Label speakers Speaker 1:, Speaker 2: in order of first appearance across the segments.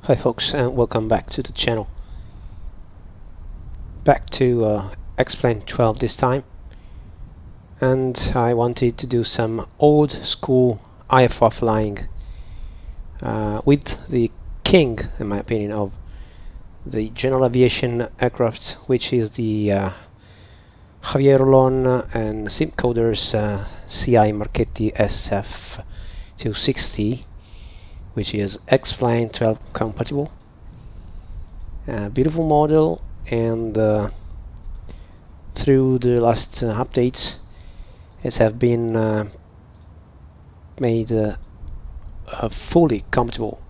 Speaker 1: Hi folks, and welcome back to the channel. Back to XPlane 12 this time, and I wanted to do some old school IFR flying with the king, in my opinion, of the general aviation aircraft, which is the JRollon and Simcoders SIAI-Marchetti SF.260, which is XPlane 12 compatible. Beautiful model, and through the last updates it have been made fully compatible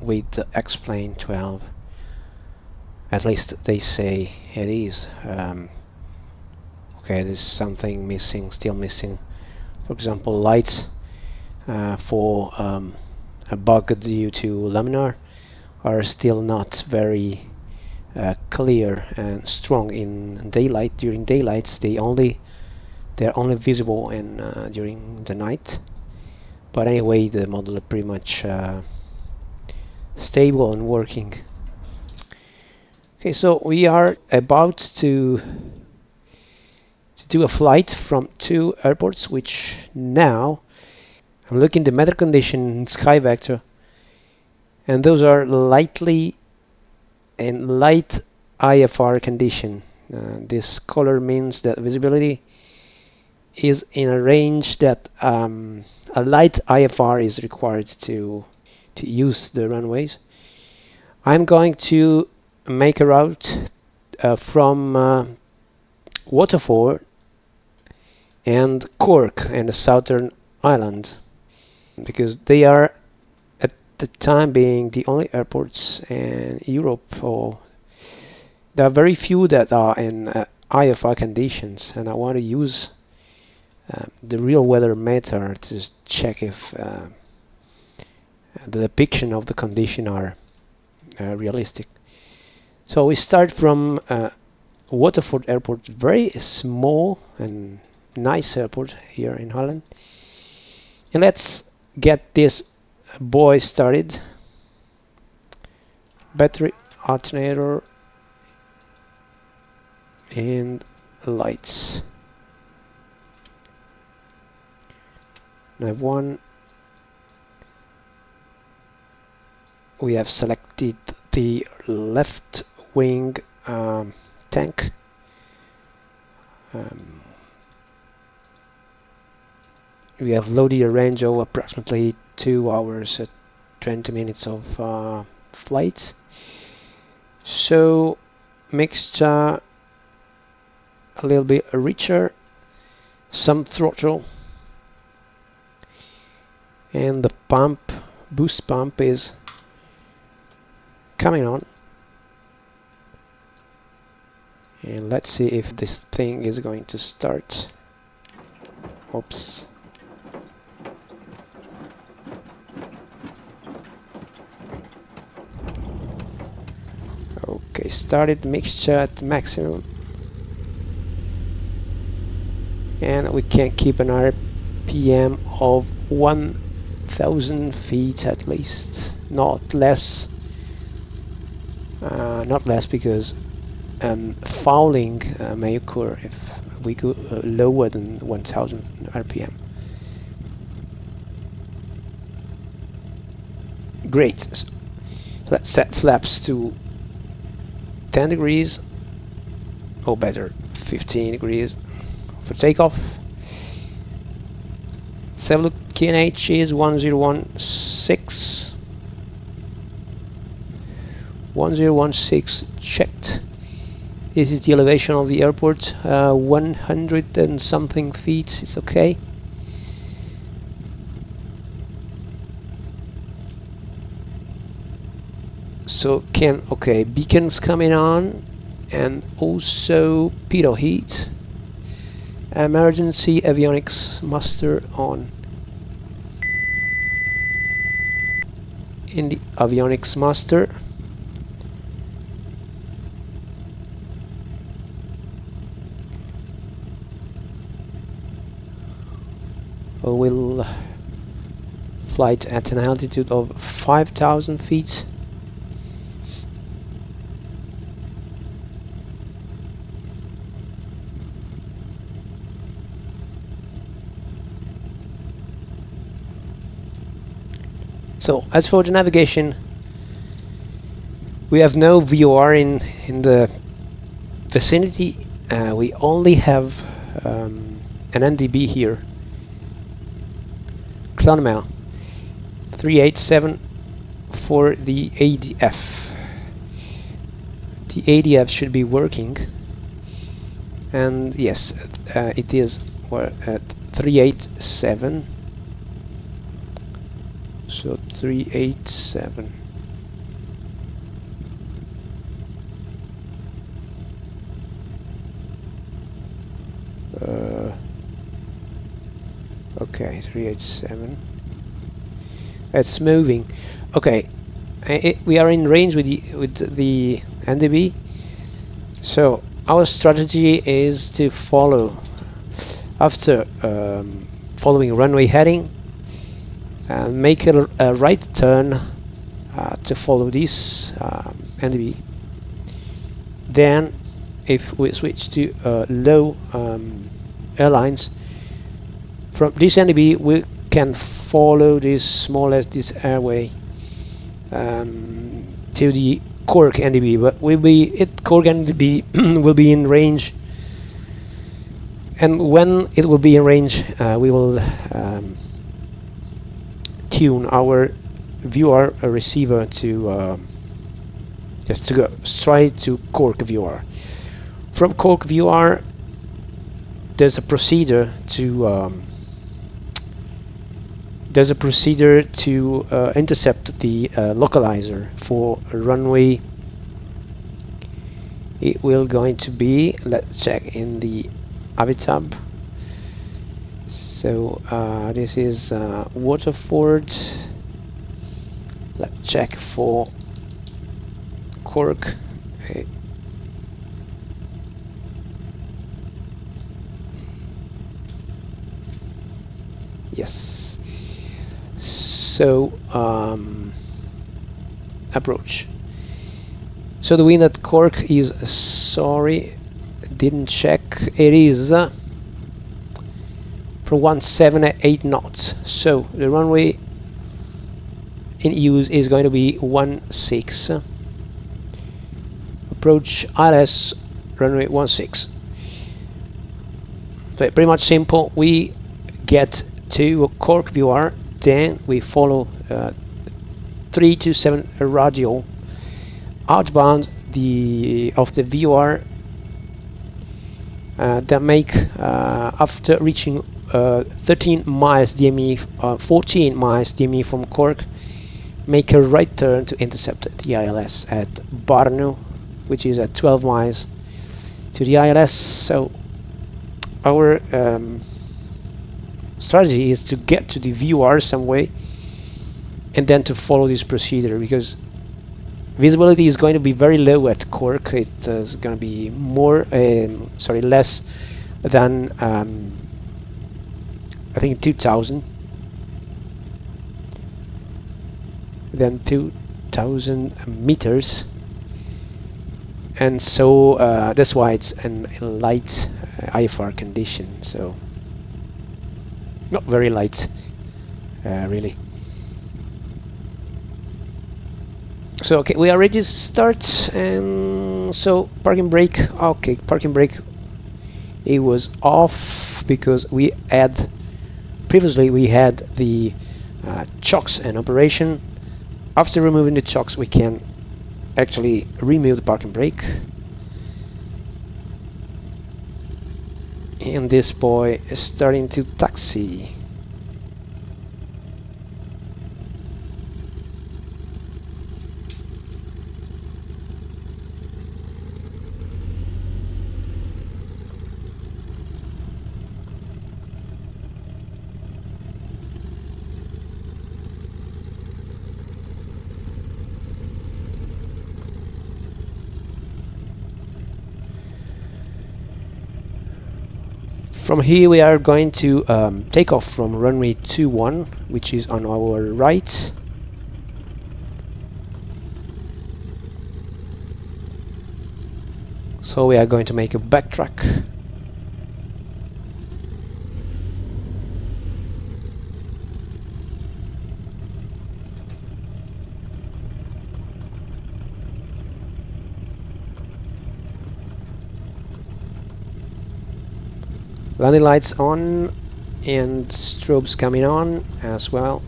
Speaker 1: with the XPlane 12. At least they say it is. Okay, there's something missing, still missing. For example, lights for a bug due to laminar are still not very clear and strong in daylight. During daylights, they're only visible in during the night. But anyway, the model is pretty much stable and working. Okay, so we are about to do a flight from two airports, which now I'm looking the metal condition in sky vector, and those are lightly in light IFR condition. This color means that visibility is in a range that a light IFR is required to use the runways. I'm going to make a route from Waterford and Cork and the Southern Island, because they are at the time being the only airports in Europe, or there are very few that are in IFR conditions, and I want to use the real weather meter to check if the depiction of the condition are realistic. So we start from Waterford Airport, very small and nice airport here in Holland, and let's get this boy started. Battery, alternator, and lights. Nav 1. We have selected the left wing tank. We have loaded a range of approximately 2 hours at 20 minutes of flight. So mixture a little bit richer, some throttle, and the pump, boost pump, is coming on. And let's see if this thing is going to start. Oops. Okay, started mixture at maximum, and we can keep an RPM of 1000 feet at least, not less. Not less, because fouling may occur if we go lower than 1000 RPM. Great. So let's set flaps to 10 degrees, or better, 15 degrees for takeoff. Let's have a look. QNH is 1016. 1016 checked. This is the elevation of the airport, 100 and something feet. It's okay. So okay, beacons coming on, and also pitot heat. Emergency avionics muster on. In the avionics muster, we'll flight at an altitude of 5000 feet. So as for the navigation, we have no VOR in the vicinity. We only have an NDB here. Clonmail 387 for the ADF. The ADF should be working, and yes, it is. We're at 387. So 387. Okay, 387. It's moving. Okay, we are in range with the NDB. So our strategy is to follow after following runway heading and make a right turn to follow this NDB. Then, if we switch to low airlines, from this NDB we can follow this more or less this airway to the Cork NDB, but Cork NDB will be in range, and when it will be in range, we will tune our VOR receiver to just to go straight to Cork VOR. From Cork VOR, there's a procedure to intercept the localizer for runway. It will going to be, let's check in the Avitab. So this is Waterford. Let's check for Cork. Yes. So approach. So the wind at Cork is, sorry, didn't check. It is from 178 knots. So the runway in use is going to be 16. Approach ILS runway 16. So pretty much simple. We get to Cork VOR, then we follow 327 radial outbound of the VOR. That make after reaching 13 miles DME, 14 miles DME from Cork, make a right turn to intercept the ILS at Barno, which is at 12 miles to the ILS. So our strategy is to get to the VOR some way and then to follow this procedure, because visibility is going to be very low at Cork. It is going to be less than I think 2,000 meters, and so that's why it's in light IFR condition. So not very light, really. So okay, we are ready to start, and so parking brake. Okay, parking brake. It was off because we had previously the chocks in operation. After removing the chocks, we can actually remove the parking brake. And this boy is starting to taxi. From here we are going to take off from runway 21, which is on our right. So we are going to make a backtrack. Landing lights on and strobes coming on as well.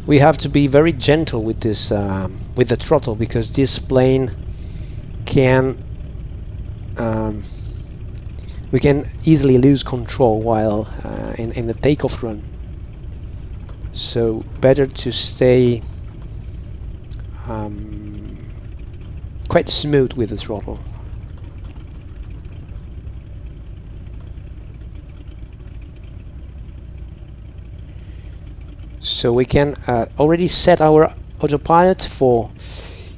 Speaker 1: We have to be very gentle with this, with the throttle, because this plane can, we can easily lose control while in the takeoff run. So better to stay quite smooth with the throttle. So we can already set our autopilot for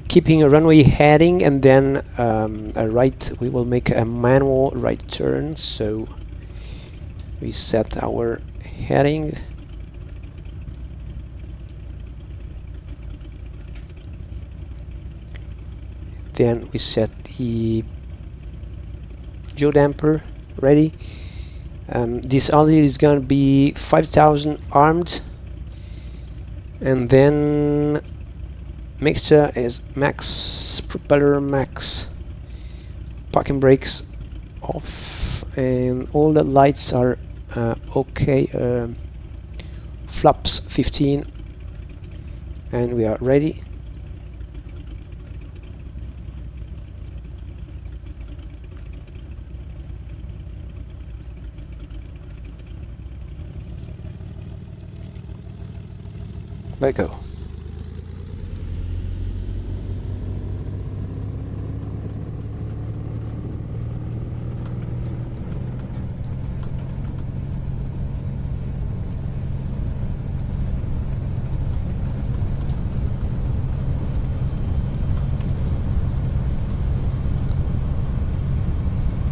Speaker 1: keeping a runway heading, and then a right. We will make a manual right turn. So we set our heading. Then we set the yaw damper ready. This audio is going to be 5,000 armed. And then mixture is max, propeller max, parking brakes off, and all the lights are okay. Flaps 15, and we are ready. Let go.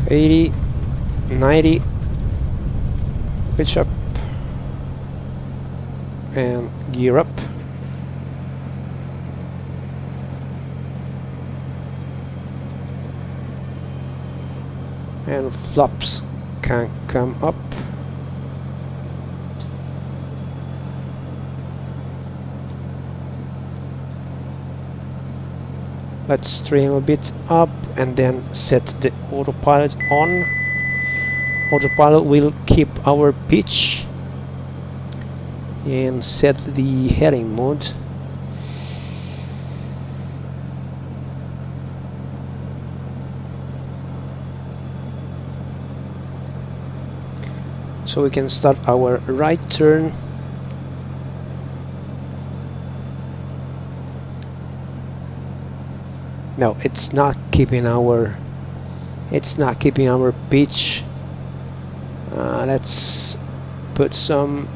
Speaker 1: $80, $90, pitch up, and gear up. And flaps can come up. Let's trim a bit up and then set the autopilot on. Autopilot will keep our pitch and set the heading mode. So we can start our right turn. No, it's not keeping our pitch. Let's put some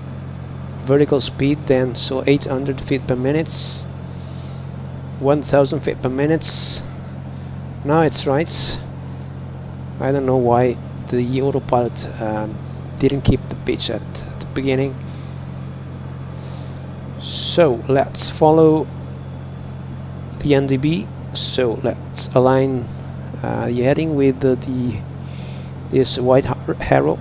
Speaker 1: vertical speed then, so 800 feet per minute, 1000 feet per minute. Now it's right. I don't know why the autopilot didn't keep the pitch at the beginning. So let's follow the NDB. So let's align the heading with this white arrow.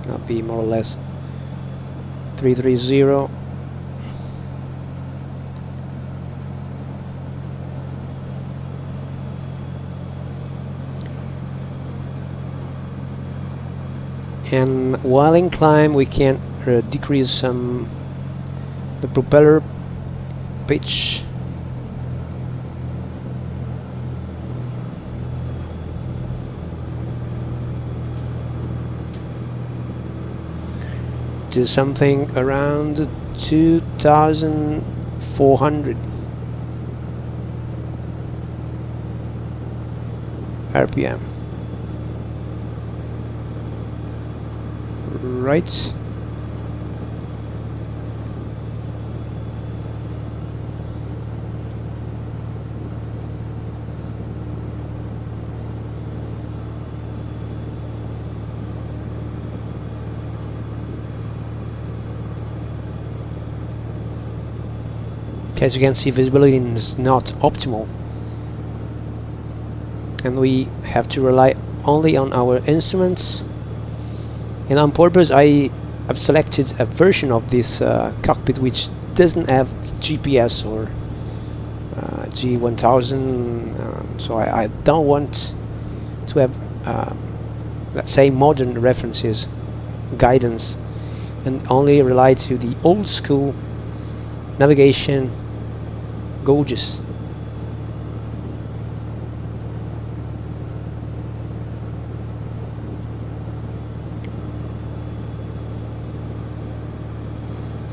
Speaker 1: That'll be more or less 330. And while in climb, we can decrease some the propeller pitch. To something around 2,400 RPM. Right. As you can see, visibility is not optimal, and we have to rely only on our instruments. And on purpose I have selected a version of this cockpit which doesn't have GPS or G1000, so I don't want to have let's say modern references, guidance, and only rely to the old school navigation. Gorgeous.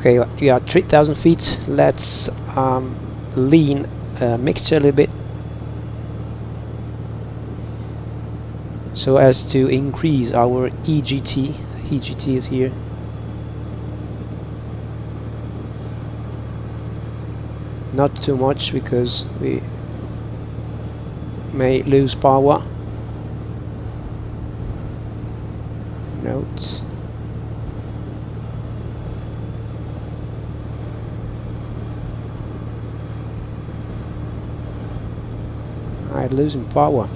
Speaker 1: Okay, we are 3,000 feet. Let's lean mixture a little bit so as to increase our EGT. EGT is here. Not too much because we may lose power. Note. Alright, losing power.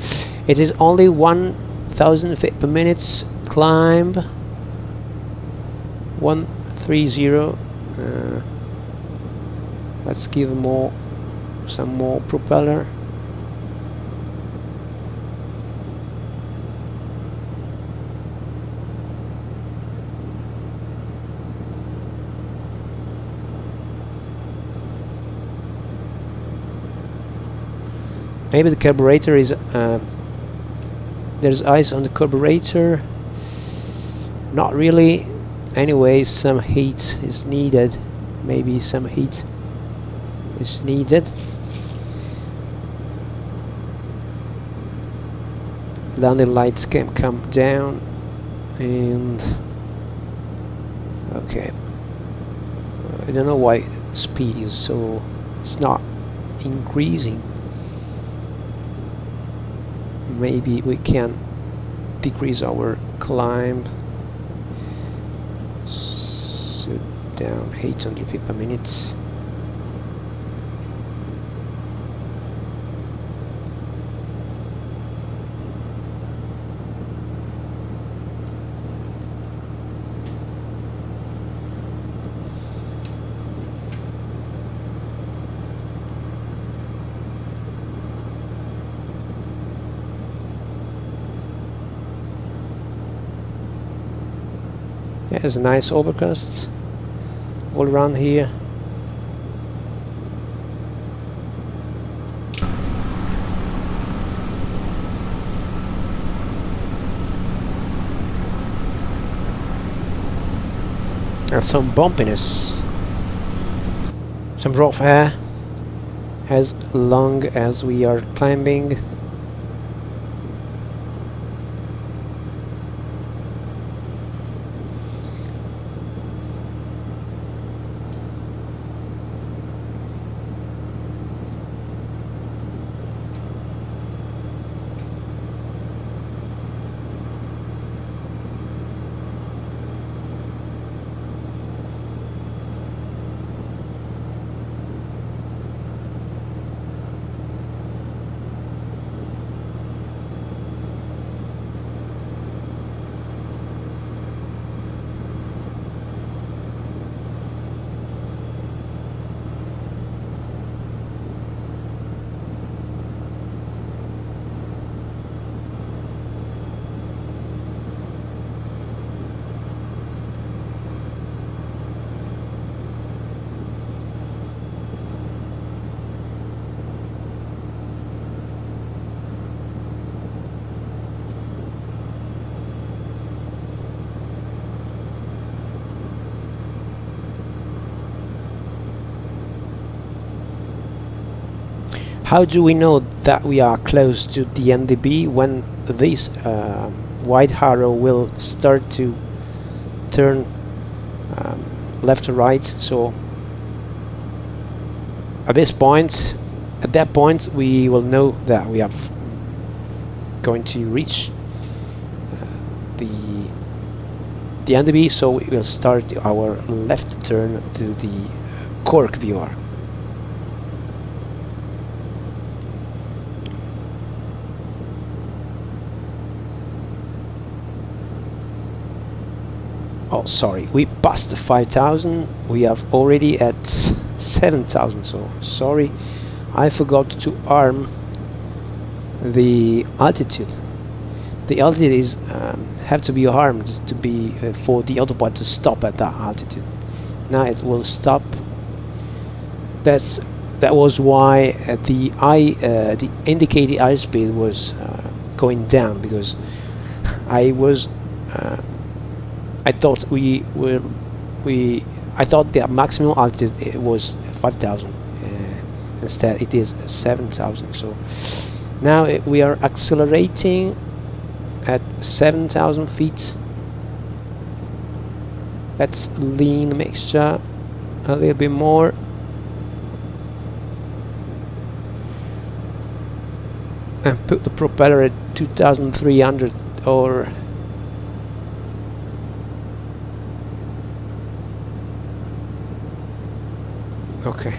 Speaker 1: It is only 1,000 feet per minute climb. 130. Let's give some more propeller. Maybe the carburetor is there's ice on the carburetor. Not really. Anyway, some heat is needed. Maybe some heat is needed. Landing lights can come down, and okay, I don't know why speed is so, it's not increasing. Maybe we can decrease our climb. So down 800 feet per minute. There's a nice overcast all around here. And some bumpiness, some rough air as long as we are climbing. How do we know that we are close to the NDB when this white arrow will start to turn left to right? So at that point we will know that we are going to reach the NDB, so we will start our left turn to the Cork VOR. Oh, sorry, we passed 5,000. We have already at 7,000. So sorry, I forgot to arm the altitude. The altitude is have to be armed to be for the autopilot to stop at that altitude. Now it will stop. That was why the indicated airspeed was going down, because I thought I thought the maximum altitude was 5,000. Instead, it is 7,000. So now we are accelerating at 7,000 feet. Let's lean the mixture a little bit more. And put the propeller at 2,300 or okay.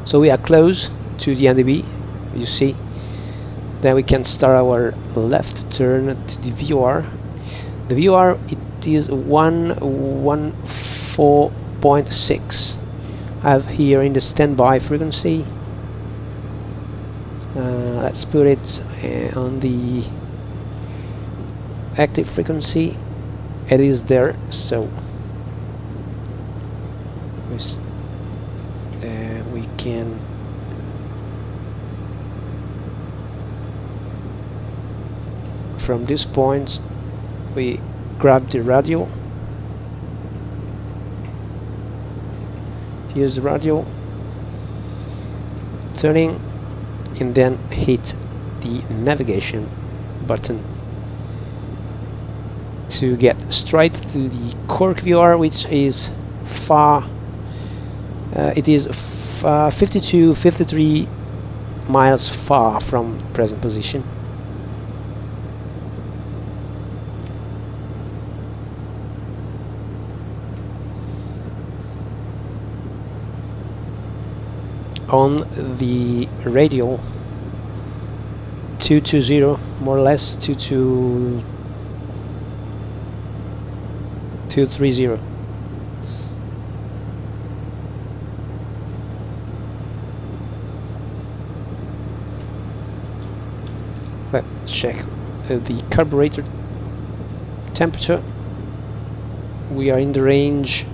Speaker 1: So we are close to the NDB, you see. Then we can start our left turn to the VOR. The VOR, it is 114.6. I have here in the standby frequency. Let's put it on the active frequency. It is there, so we can from this point we grab the radio. Here's the radio, turning, and then hit the navigation button to get straight to the Cork VOR, which is far. It is 53 miles far from present position. On the radio, 220, more or less 230. Let's check the carburetor temperature. We are in the range.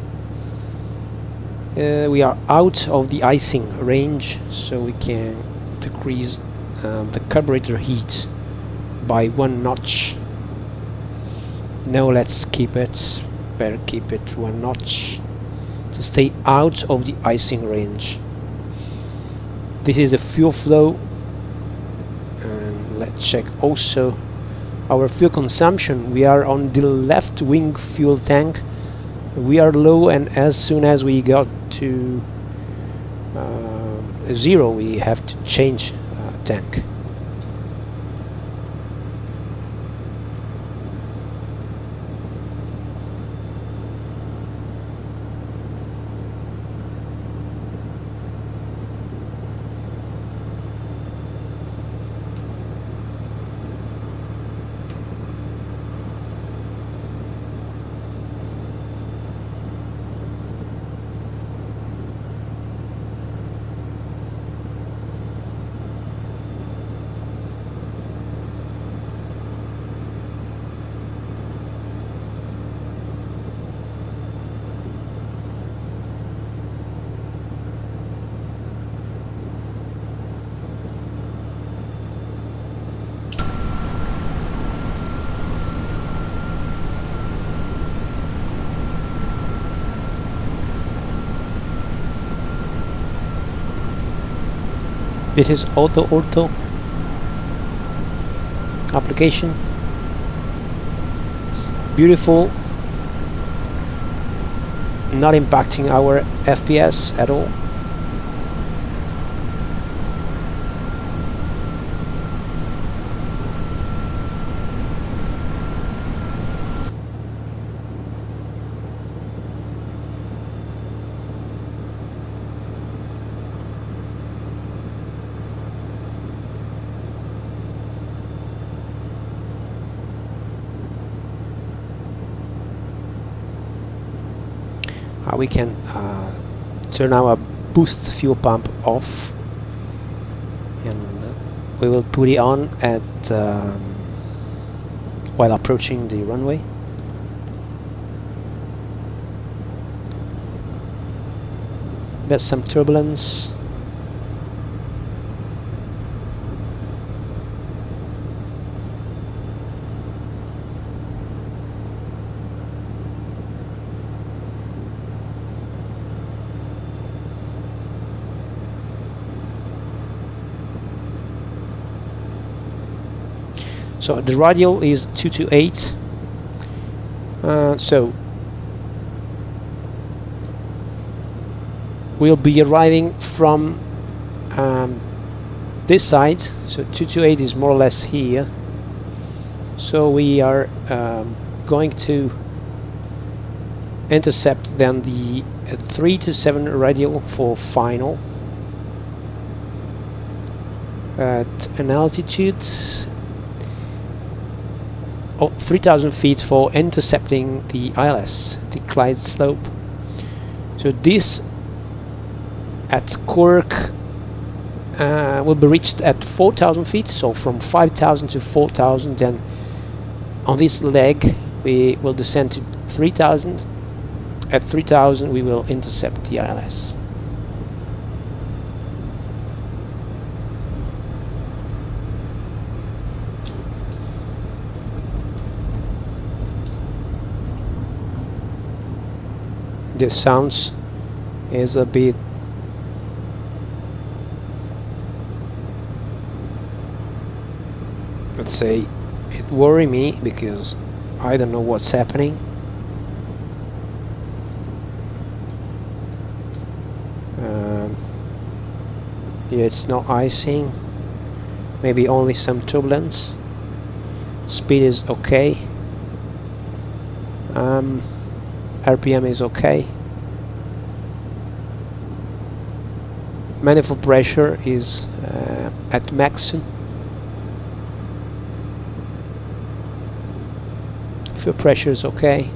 Speaker 1: We are out of the icing range, so we can decrease the carburetor heat by 1 notch. No, let's keep it. Better keep it 1 notch to stay out of the icing range. This is the fuel flow, and let's check also our fuel consumption. We are on the left wing fuel tank. We are low, and as soon as we got to 0, we have to change tank. This is auto application. Beautiful, not impacting our FPS at all. Now we can turn our boost fuel pump off, and we will put it on at while approaching the runway. There's some turbulence. So the radial is 228. So we'll be arriving from this side. So 228 is more or less here. So we are going to intercept then the 3 to 7 radial for final at an altitude of 3,000 feet for intercepting the ILS, the Clyde slope. So this at Cork will be reached at 4,000 feet, so from 5,000 to 4,000. Then on this leg we will descend to 3,000. At 3,000 we will intercept the ILS. The sounds is a bit let's say it worry me because I don't know what's happening. Yeah, it's not icing, maybe only some turbulence. Speed is okay. RPM is okay. Manifold pressure is at maximum. Fuel pressure is okay.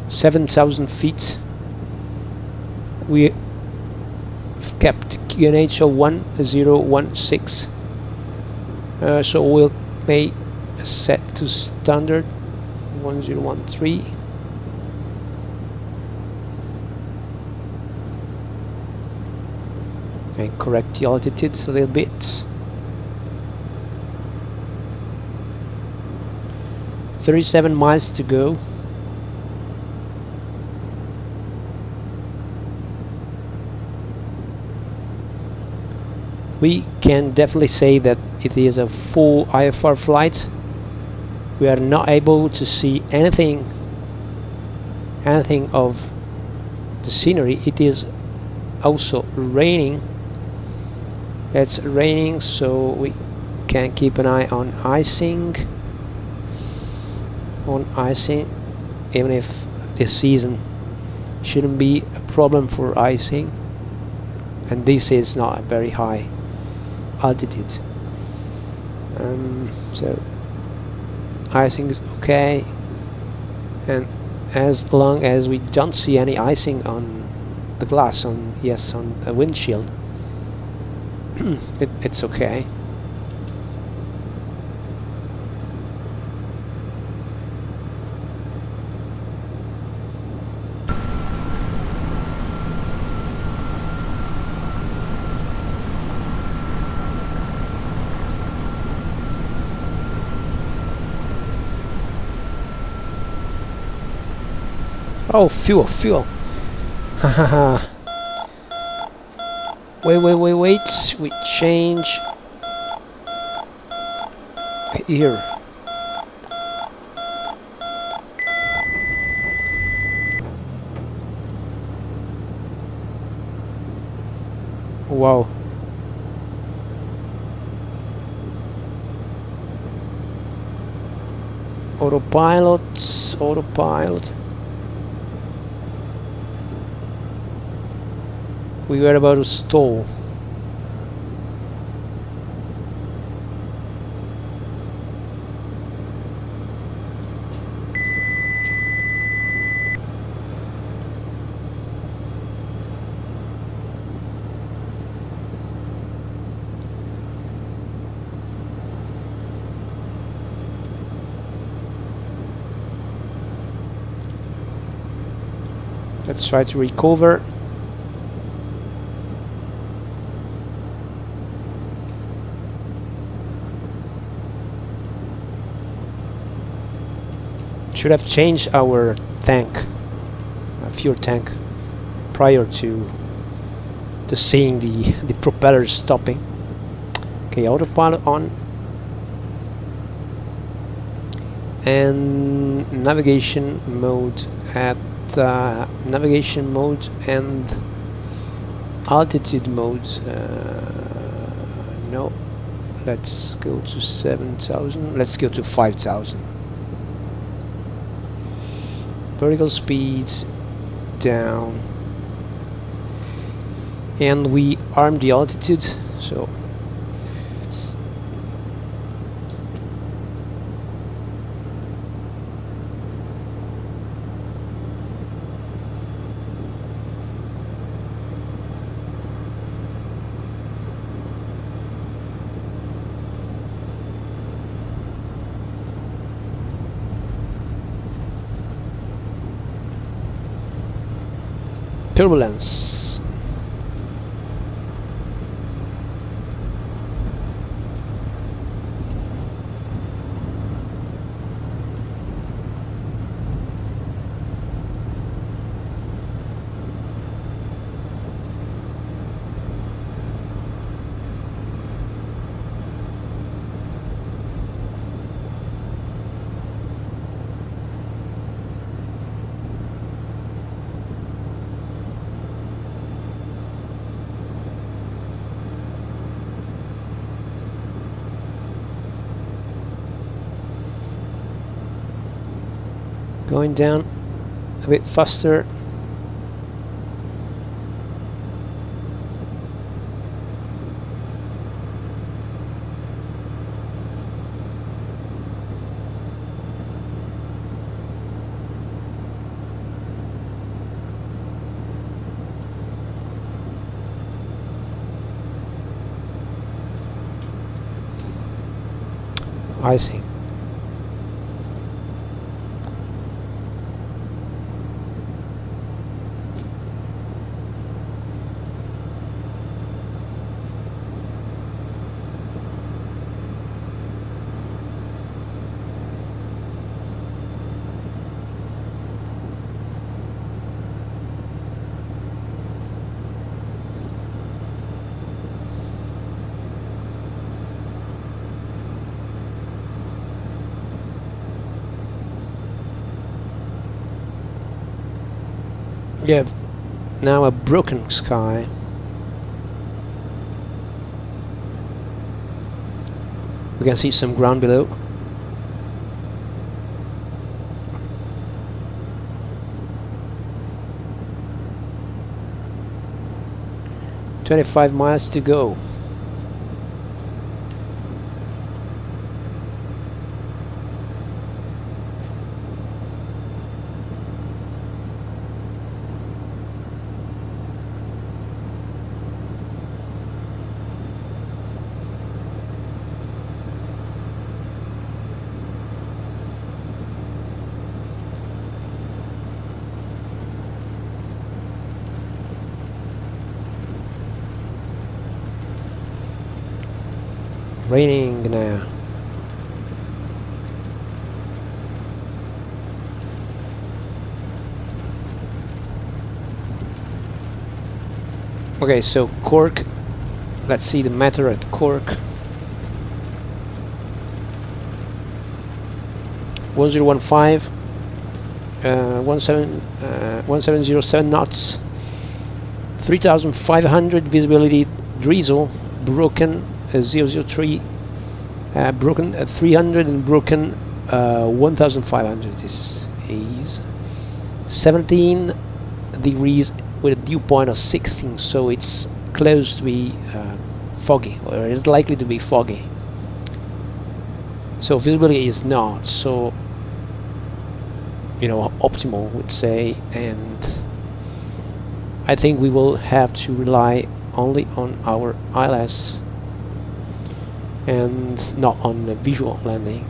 Speaker 1: 7,000 feet. We kept QNH of 1016. So we'll may set to standard 1013. Okay, correct the altitudes a little bit. 37 miles to go. We can definitely say that it is a full IFR flight. We are not able to see anything of the scenery. It is also raining. It's raining, so we can keep an eye on icing. Even if this season shouldn't be a problem for icing, and this is not a very high altitude. So icing is okay, and as long as we don't see any icing on the glass, on the windshield, it's okay. Oh, fuel. Hahaha. Wait. We change here. Wow. Autopilot. We were about to stall. Let's try to recover. Should have changed our tank, fuel tank, prior to seeing the propellers stopping. Okay, autopilot on, and navigation mode at navigation mode and altitude mode. No, let's go to 7,000. Let's go to 5,000. Vertical speeds down, and we arm the altitude, so turbulence. Going down a bit faster. I see. We have now a broken sky. We can see some ground below. $25 to go. Raining now. Okay, so Cork. Let's see the matter at Cork. 1015, 1707 knots, 3,500 visibility, drizzle, broken 003, broken 300, and broken 1,500. This is 17 degrees with a dew point of 16, so it's close to be foggy, or it's likely to be foggy. So visibility is not so, optimal, would say, and I think we will have to rely only on our ILS and not on the visual landing.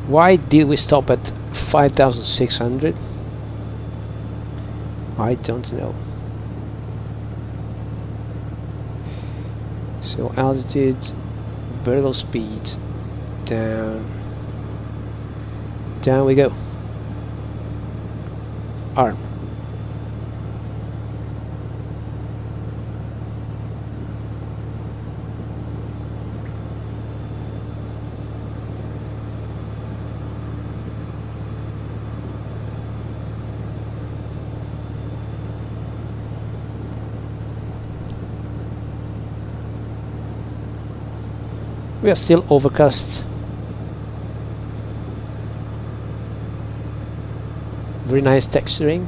Speaker 1: Why did we stop at 5,600? I don't know. So altitude, vertical speed, down we go. Arm. We are still overcast. Very nice texturing.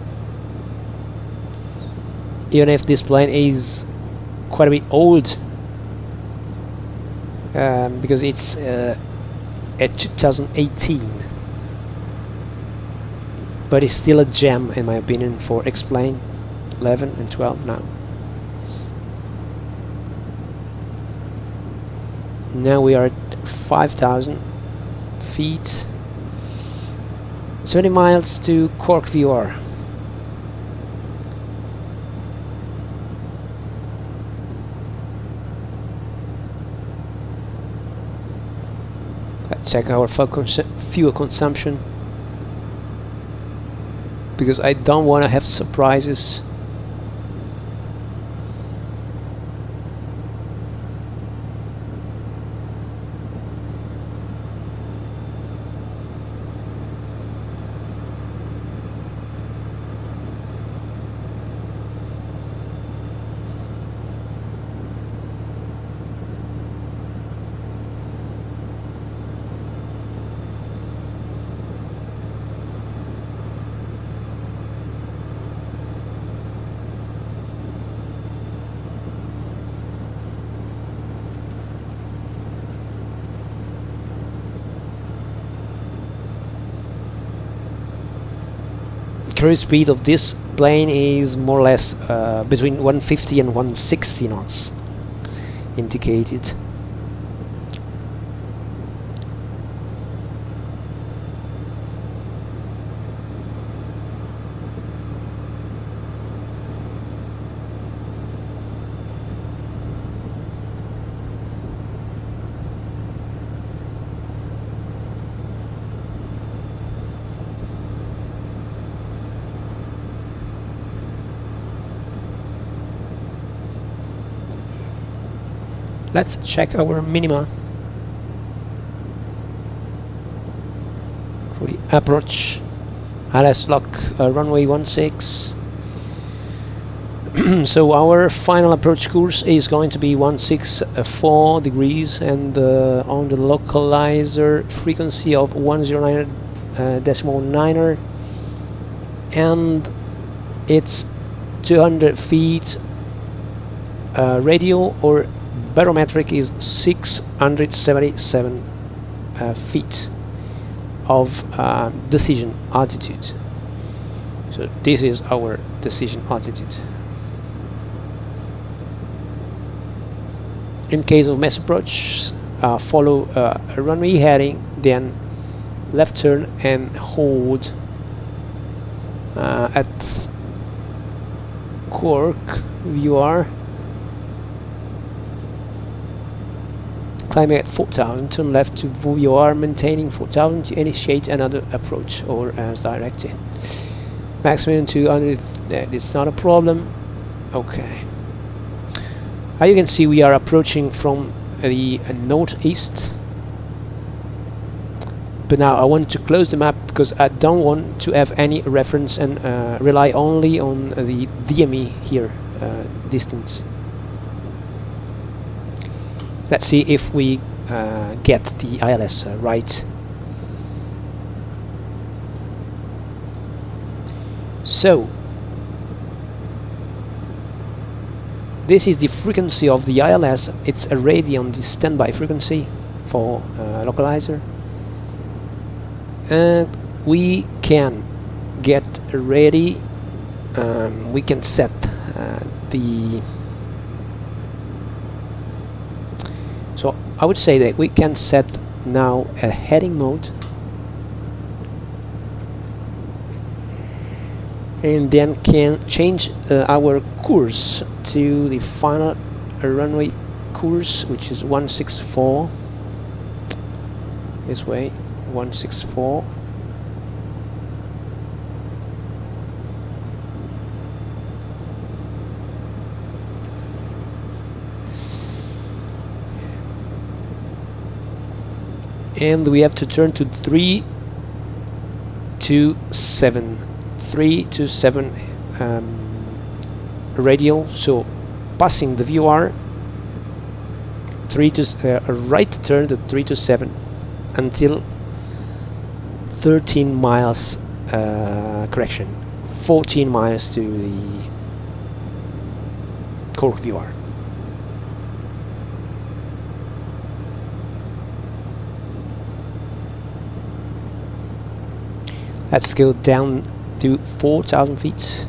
Speaker 1: Even if this plane is quite a bit old, because it's at 2018, but it's still a gem in my opinion for X-plane 11 and 12 now. Now we are at 5,000 feet, 20 miles to Cork VOR. Let's check our fuel consumption, because I don't want to have surprises. Cruise speed of this plane is more or less between 150 and 160 knots indicated. Let's check our minima for the approach. LS lock runway 16. So our final approach course is going to be 164 degrees, and on the localizer frequency of 109.9, and it's 200 feet. Radio or barometric is 677 feet of decision altitude. So this is our decision altitude. In case of mass approach, follow a runway heading, then left turn and hold at Cork VOR. Climbing at 4,000, turn left to VOR, maintaining 4,000 to initiate another approach or as directed. Maximum 200, it's not a problem. Okay. As you can see, we are approaching from the northeast. But now I want to close the map because I don't want to have any reference and rely only on the DME here, distance. Let's see if we get the ILS right. So this is the frequency of the ILS. It's already on the standby frequency for localizer, and we can get ready. We can set the. So I would say that we can set now a heading mode and then can change our course to the final runway course, which is 164. This way, 164. And we have to turn to 327 radial, so passing the VOR, a right turn to 327 until 13 miles, correction, 14 miles to the Cork VOR. Let's go down to 4,000 feet.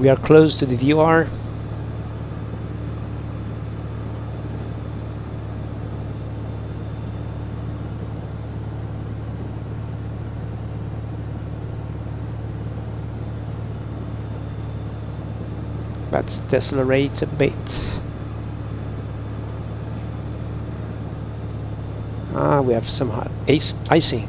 Speaker 1: We are close to the VOR. Let's decelerate a bit. We have some icing.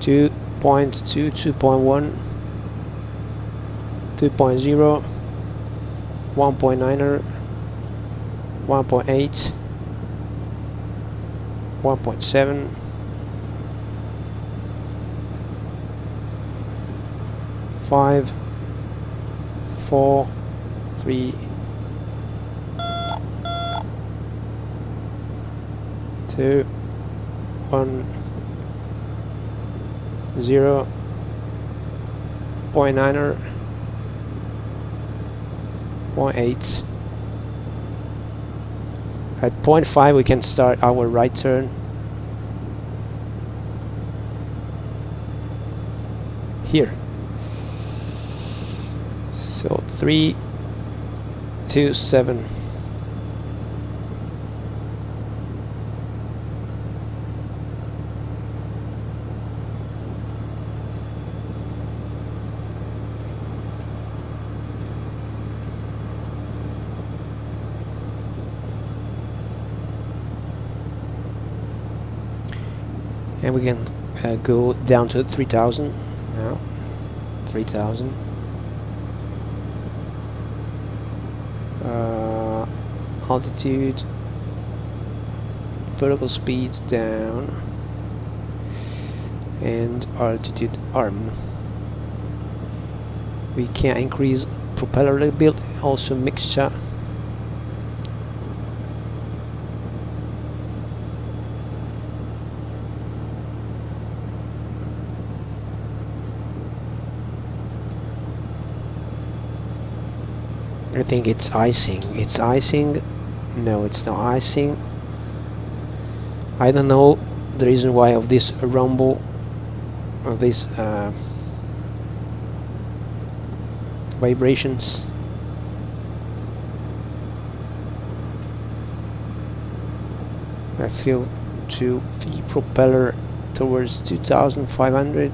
Speaker 1: Two 2.2, 2.1, 2.0, 1.9, 1.8, 1.7, 5, 4, 3, 2, 1, 0, 0.9, 0.8. At 0.5 we can start our right turn. Here. So 3, 2, 7. And we can go down to 3,000 now. 3,000. Altitude, vertical speed down, and altitude arm. We can increase propeller rebuild, also mixture. I think it's icing. It's icing. No, it's not icing. I don't know the reason why of this rumble, of these vibrations. Let's go to the propeller towards 2,500.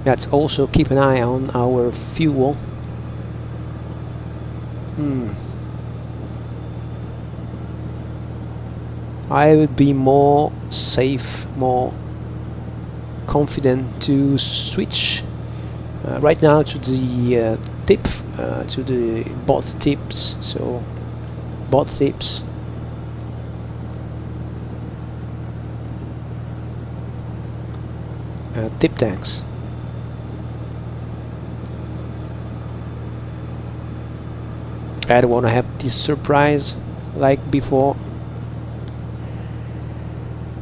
Speaker 1: Let's also keep an eye on our fuel. I would be more safe, more confident to switch right now to the tip, to the both tips. So both tips. Tip tanks. I don't want to have this surprise like before.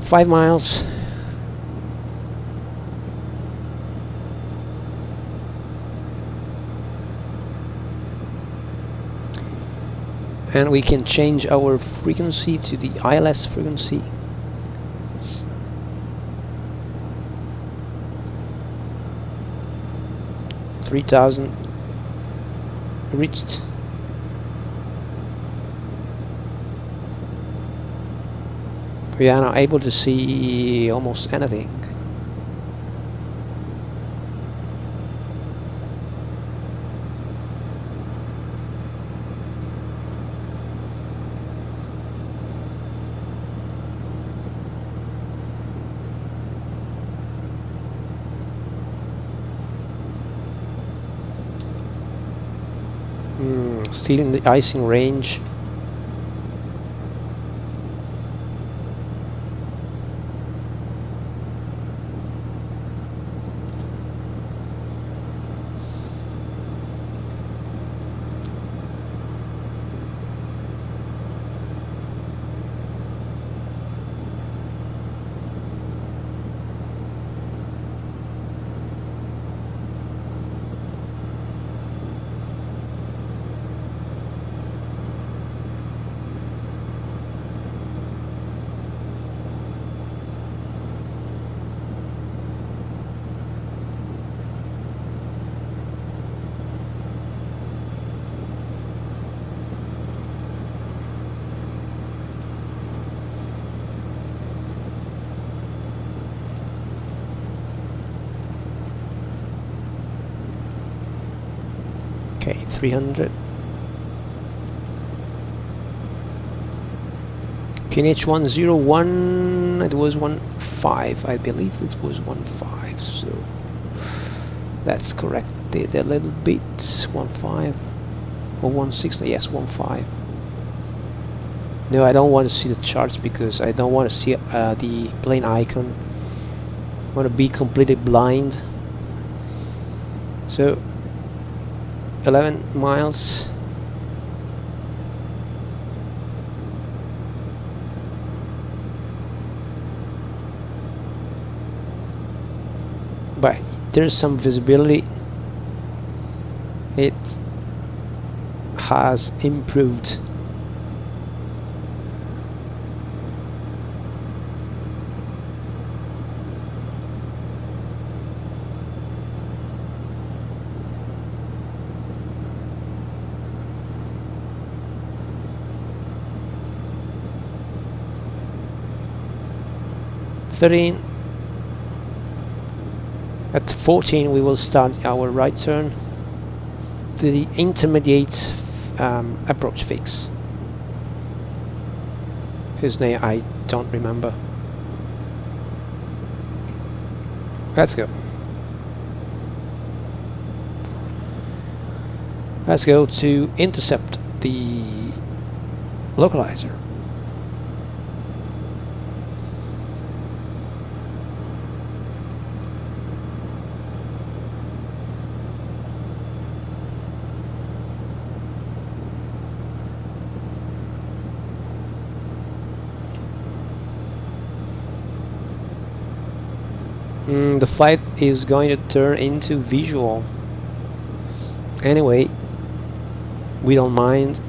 Speaker 1: 5 miles. And we can change our frequency to the ILS frequency. $3,000 reached. We are now able to see almost anything. Still in the icing range. Okay, 300. QNH 101, it was 1.5, I believe it was 1.5, so that's corrected a little bit. 1.5 or 1.6, yes, 1.5. No, I don't want to see the charts because I don't want to see the plane icon. I want to be completely blind. So 11 miles. But there's some visibility. It has improved. At 14 we will start our right turn to the intermediate approach fix, whose name I don't remember. Let's go. Let's go to intercept the localizer. The flight is going to turn into visual. Anyway, we don't mind.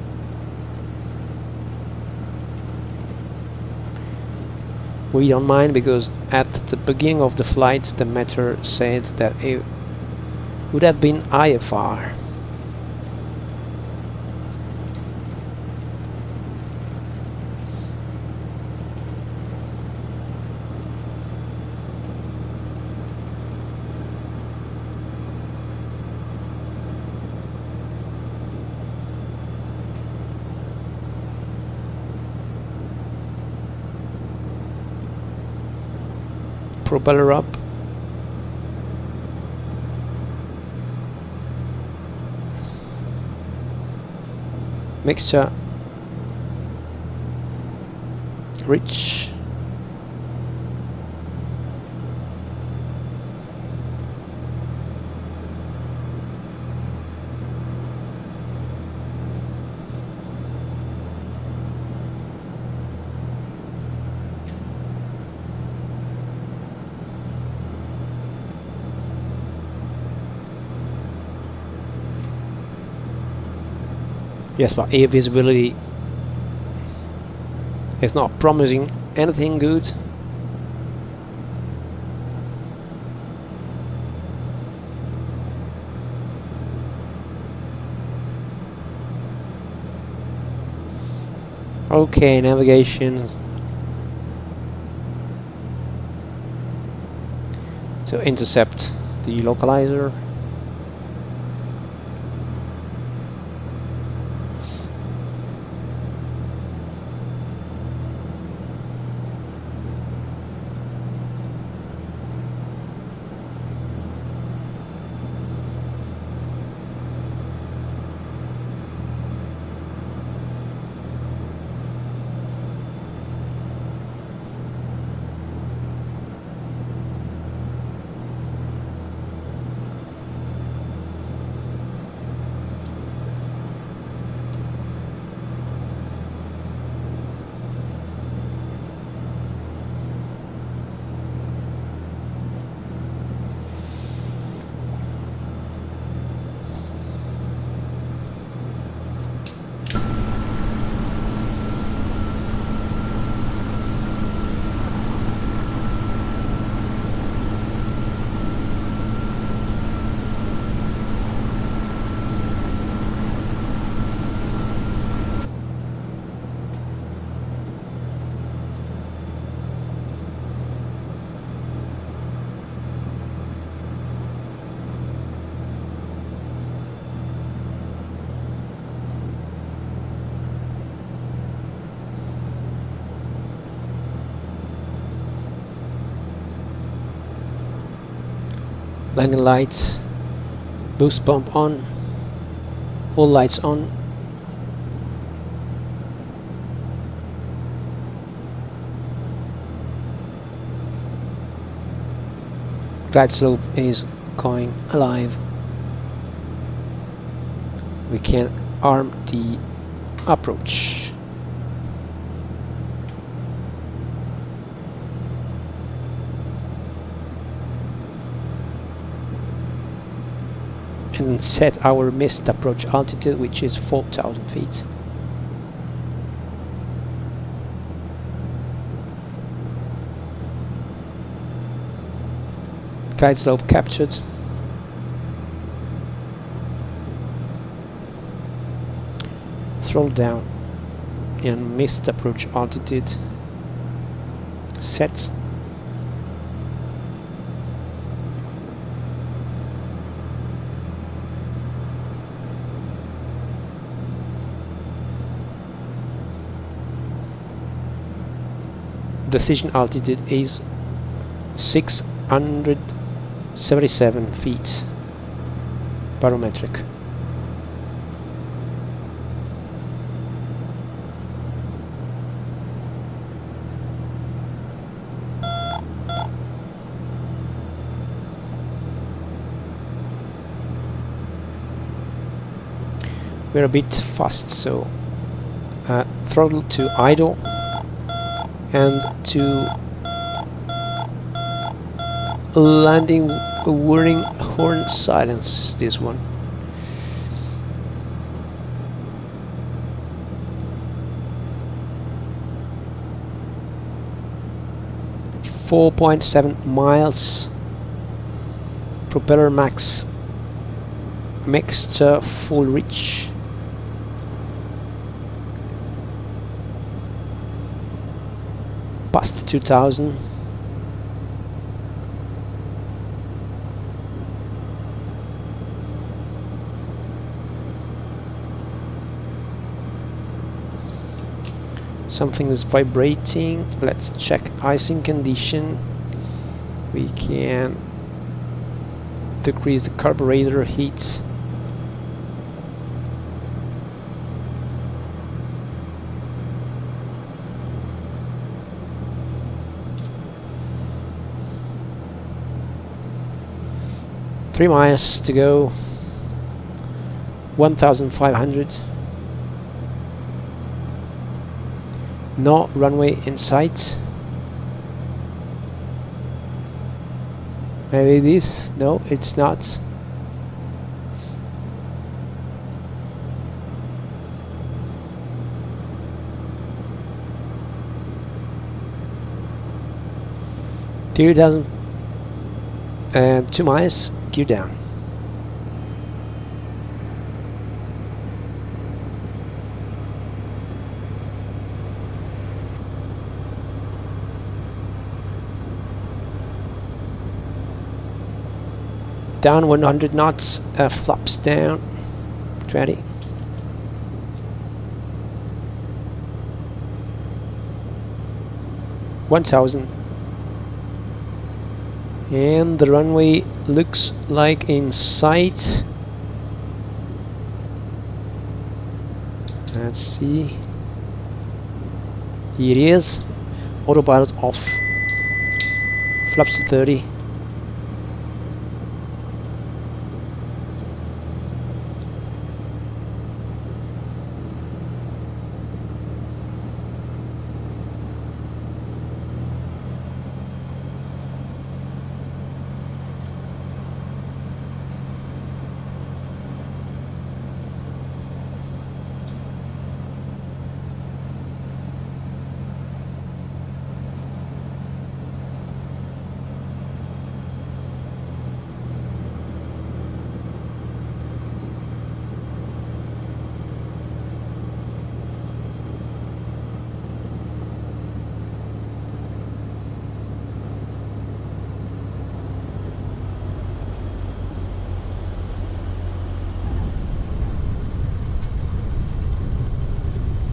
Speaker 1: We don't mind because at the beginning of the flight the meter said that it would have been IFR. Propeller up. Mixture rich. Yes, but air visibility It's not promising anything good. Okay, navigation. To intercept the localizer. Landing lights, boost pump on, all lights on. Glide slope is going alive. We can arm the approach. And set our missed approach altitude, which is 4,000 feet. Glide slope captured. Throttle down and missed approach altitude set. Decision altitude is 677 feet barometric. We're a bit fast, so throttle to idle and to landing warning horn silence, this one. .7 miles, propeller max mixed full reach. Past 2000. Something is vibrating. Let's check icing condition. We can decrease the carburetor heat. Three miles to go. 1,500. No runway in sight. Maybe this? No, it's not. 3000 and 2 miles, gear down. Down 100 knots, flaps down, 20. $1,000. And the runway looks like in sight. Let's see. Here it is. Autopilot off. Flaps to 30.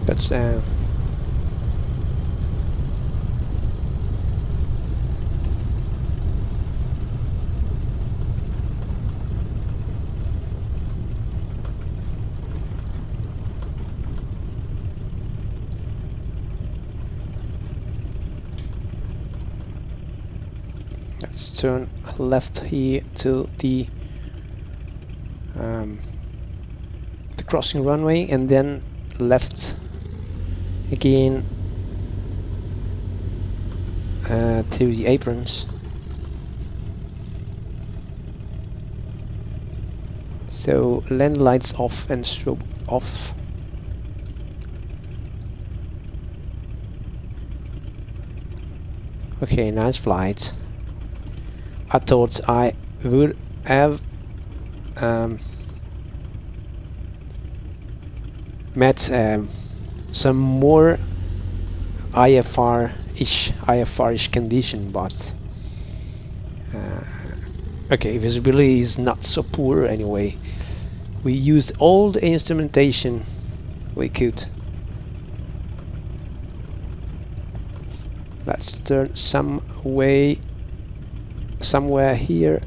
Speaker 1: Touchdown. Let's turn left here to the crossing runway, and then left again to the aprons. So land lights off and strobe off. Okay, nice flight. I thought I would have met some more IFR-ish condition, but okay, visibility is not so poor anyway. We used all the instrumentation we could. Let's turn somewhere here.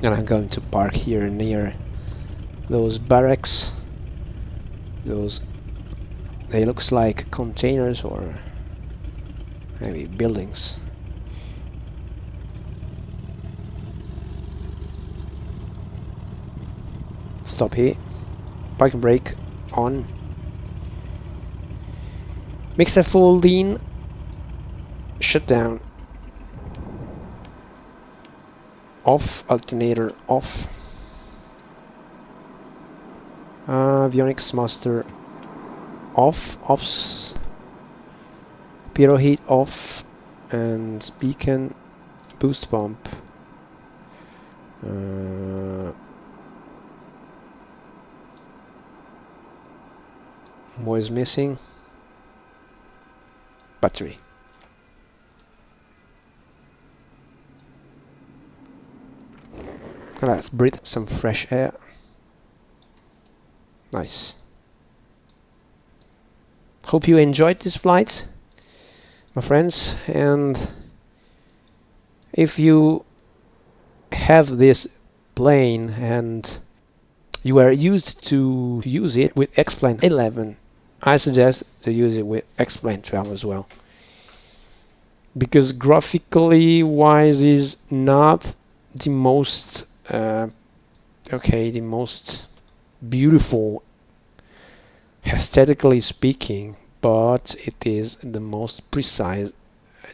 Speaker 1: And I'm going to park here near those barracks. They looks like containers or maybe buildings. Stop here. Parking brake on. Mixer full lean. Shut down. Off. Alternator off. Avionics master off. Offs. Pyro heat off. And beacon boost pump. What is missing? Battery. Let's breathe some fresh air. Nice. Hope you enjoyed this flight, my friends, and if you have this plane and you are used to use it with XPlane 11, I suggest to use it with XPlane 12 as well, because graphically wise is not the most the most beautiful aesthetically speaking, but it is the most precise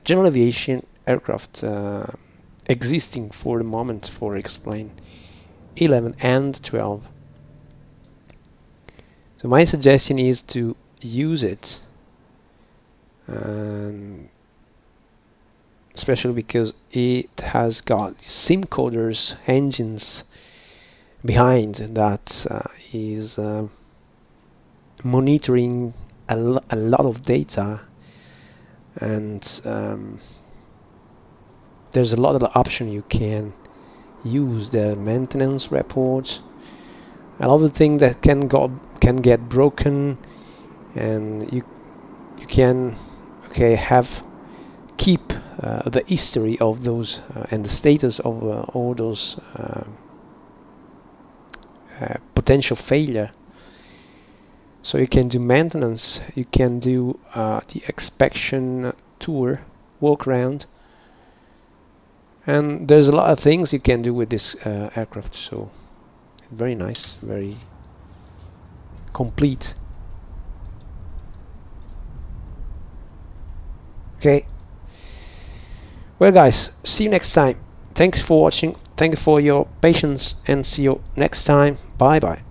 Speaker 1: general aviation aircraft existing for the moment for XPlane 11 and 12. So my suggestion is to use it, especially because it has got Simcoders engines behind that is monitoring a lot of data, and there's a lot of options you can use. The maintenance reports, a lot of things that can get broken, and you can keep the history of those and the status of all those potential failure. So you can do maintenance, you can do the inspection tour, walk around, and there's a lot of things you can do with this aircraft. So very nice, very complete. Okay, well guys, see you next time. Thanks for watching, thank you for your patience, and see you next time. Bye bye.